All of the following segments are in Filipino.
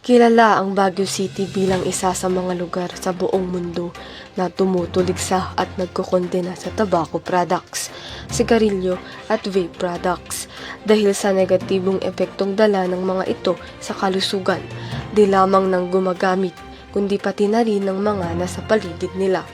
Kilala ang Baguio City bilang isa sa mga lugar sa buong mundo na tumutuligsa at nagkukondena sa tobacco products, sigarilyo at vape products dahil sa negatibong epektong dala ng mga ito sa kalusugan, di lamang ng gumagamit kundi pati na rin ng mga nasa paligid nila.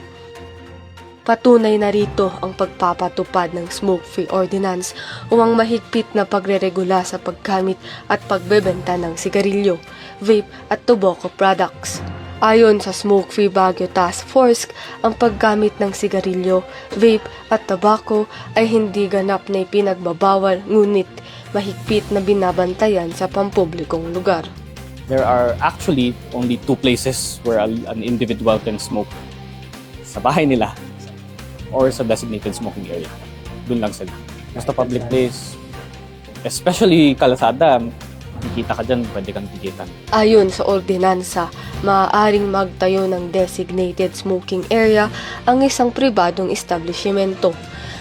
Patunay na rito ang pagpapatupad ng Smoke-Free Ordinance o ang mahigpit na pagreregula sa paggamit at pagbebenta ng sigarilyo, vape at tobacco products. Ayon sa Smoke-Free Baguio Task Force, ang paggamit ng sigarilyo, vape at tobacco ay hindi ganap na ipinagbabawal ngunit mahigpit na binabantayan sa pampublikong lugar. There are actually only two places where an individual can smoke. Sa bahay nila or sa designated smoking area. Doon lang sila. Basta public place, especially kalsada, makikita ka dyan, pwede kang tikitan. Ayon sa ordinansa, maaaring magtayo ng designated smoking area ang isang pribadong establishmento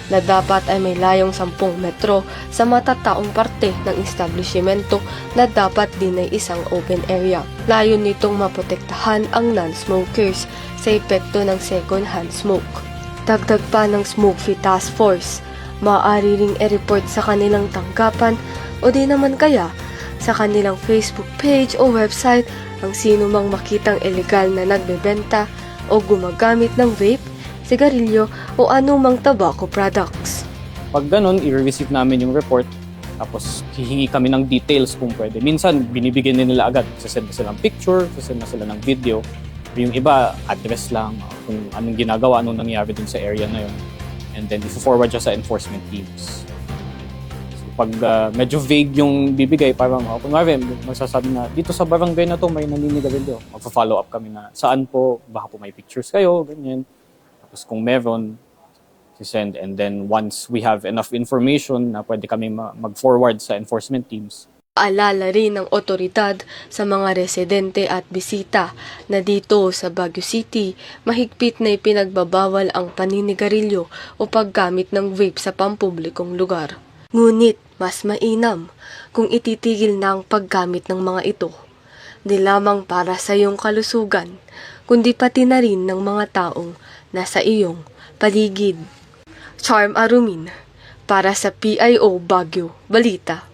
na dapat ay may layong 10 metro sa matataong parte ng establishmento na dapat din ay isang open area. Layon nitong maprotektahan ang non-smokers sa epekto ng second-hand smoke. Dagdag pa ng Smoke-Free Task Force, maaari ring i-report sa kanilang tanggapan o di naman kaya sa kanilang Facebook page o website ang sino mang makitang illegal na nagbebenta o gumagamit ng vape, sigarilyo o anumang tobacco products. Pag ganun, i-receive namin yung report, tapos hihingi kami ng details kung pwede. Minsan, binibigyan din nila agad. Sasend na sila ng picture, sasend na sila ng video. Yung iba, address lang, kung anong ginagawa, anong nangyari dun sa area na yun. And then, i-forward siya sa enforcement teams. So, pag medyo vague yung bibigay, parang, kunwari, magsasabi na, dito sa barangay na to, may naninigarilyo. Magpa-follow up kami na, saan po, baka po may pictures kayo, ganyan. Tapos kung meron, send. And then, once we have enough information na pwede kami mag-forward sa enforcement teams, Paalala rin ng otoridad sa mga residente at bisita na dito sa Baguio City, mahigpit na ipinagbabawal ang paninigarilyo o paggamit ng vape sa pampublikong lugar. Ngunit mas mainam kung ititigil na ang paggamit ng mga ito, di lamang para sa iyong kalusugan, kundi pati na rin ng mga taong nasa iyong paligid. Charm Arumin, para sa PIO Baguio Balita.